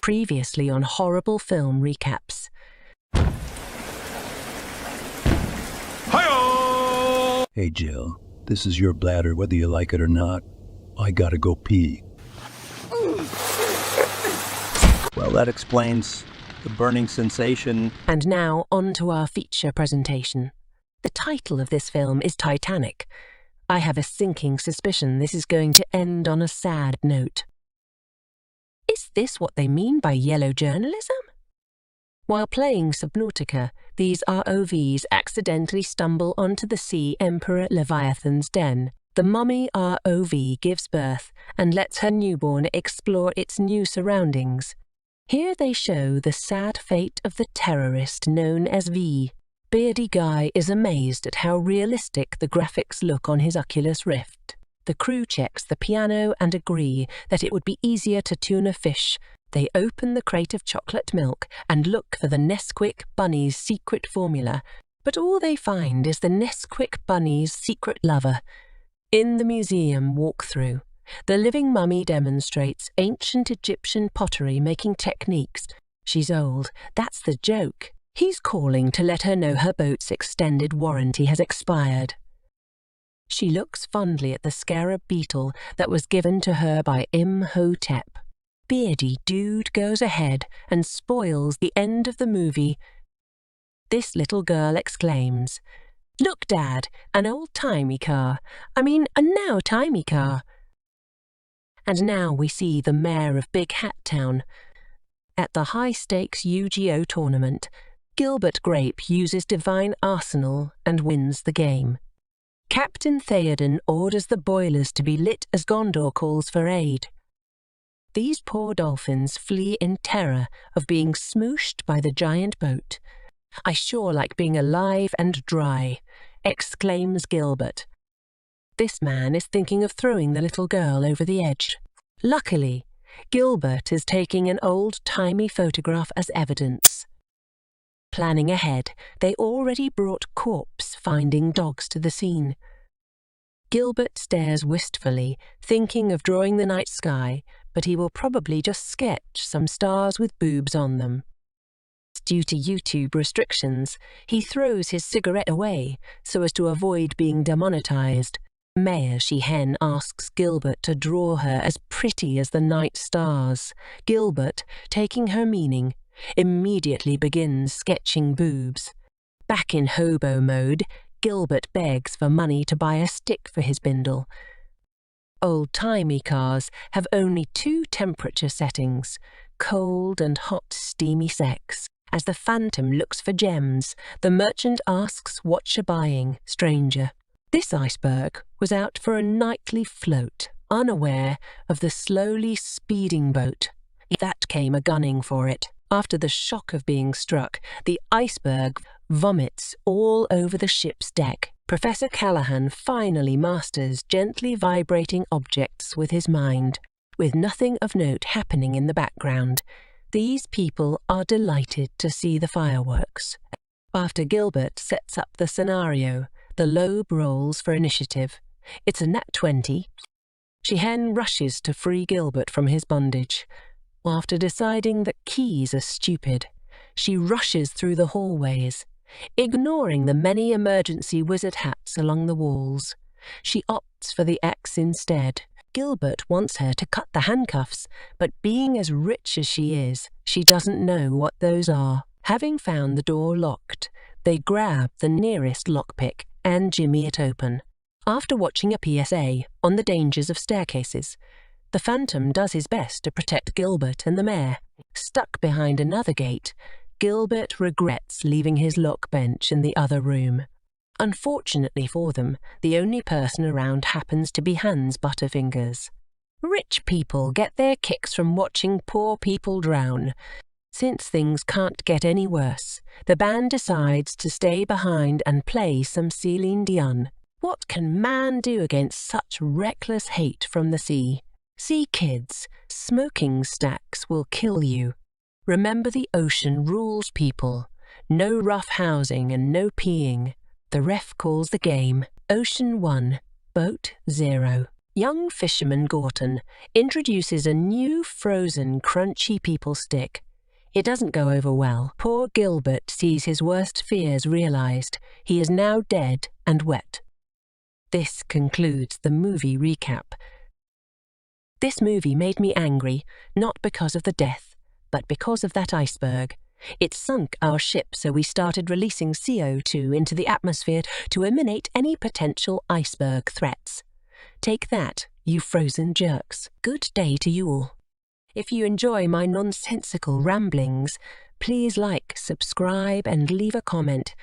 Previously on Horrible Film Recaps. Hi-oh! Hey, Jill, this is your bladder whether you like it or not. I gotta go pee. Well, that explains the burning sensation. And now on to our feature presentation. The title of this film is Titanic. I have a sinking suspicion this is going to end on a sad note. Is this what they mean by yellow journalism? While playing Subnautica, these ROVs accidentally stumble onto the Sea Emperor Leviathan's den. The mummy ROV gives birth and lets her newborn explore its new surroundings. Here they show the sad fate of the terrorist known as V. Beardy Guy is amazed at how realistic the graphics look on his Oculus Rift. The crew checks the piano and agree that it would be easier to tune a fish. They open the crate of chocolate milk and look for the Nesquik Bunny's secret formula, but all they find is the Nesquik Bunny's secret lover. In the museum walkthrough, the living mummy demonstrates ancient Egyptian pottery making techniques. She's old, that's the joke. He's calling to let her know her boat's extended warranty has expired. She looks fondly at the scarab beetle that was given to her by Imhotep. Beardy Dude goes ahead and spoils the end of the movie. This little girl exclaims, "Look, Dad, an old-timey car. A now-timey car." And now we see the mayor of Big Hat Town. At the high-stakes Yu-Gi-Oh tournament, Gilbert Grape uses Divine Arsenal and wins the game. Captain Theoden orders the boilers to be lit as Gondor calls for aid. These poor dolphins flee in terror of being smooshed by the giant boat. "I sure like being alive and dry," exclaims Gilbert. This man is thinking of throwing the little girl over the edge. Luckily, Gilbert is taking an old-timey photograph as evidence. Planning ahead, they already brought corpse-finding dogs to the scene. Gilbert stares wistfully, thinking of drawing the night sky, but he will probably just sketch some stars with boobs on them. Due to YouTube restrictions, he throws his cigarette away so as to avoid being demonetized. Mayor Sheehan asks Gilbert to draw her as pretty as the night stars. Gilbert, taking her meaning, immediately begins sketching boobs. Back in hobo mode, Gilbert begs for money to buy a stick for his bindle. Old-timey cars have only two temperature settings, cold and hot steamy sex. As the Phantom looks for gems, the merchant asks what you're buying, stranger. This iceberg was out for a nightly float, unaware of the slowly speeding boat. That came a-gunning for it. After the shock of being struck, the iceberg vomits all over the ship's deck. Professor Callahan finally masters gently vibrating objects with his mind, with nothing of note happening in the background. These people are delighted to see the fireworks. After Gilbert sets up the scenario, the Loeb rolls for initiative. It's a nat 20. Sheehan rushes to free Gilbert from his bondage. After deciding that keys are stupid, she rushes through the hallways, ignoring the many emergency wizard hats along the walls. She opts for the axe instead. Gilbert wants her to cut the handcuffs, but being as rich as she is, she doesn't know what those are. Having found the door locked, they grab the nearest lockpick and jimmy it open. After watching a PSA on the dangers of staircases, the Phantom does his best to protect Gilbert and the mayor. Stuck behind another gate, Gilbert regrets leaving his lock bench in the other room. Unfortunately for them, the only person around happens to be Hans Butterfingers. Rich people get their kicks from watching poor people drown. Since things can't get any worse, the band decides to stay behind and play some Celine Dion. What can man do against such reckless hate from the sea? See, kids, smoking stacks will kill you. Remember, the ocean rules people. No rough housing and no peeing. The ref calls the game. Ocean 1, Boat 0. young fisherman Gorton introduces a new frozen crunchy people stick. It doesn't go over well. Poor Gilbert sees his worst fears realized. He is now dead and wet. This concludes the movie recap. This movie made me angry, not because of the death, but because of that iceberg. It sunk our ship, so we started releasing CO2 into the atmosphere to eliminate any potential iceberg threats. Take that, you frozen jerks. Good day to you all. If you enjoy my nonsensical ramblings, please like, subscribe and leave a comment.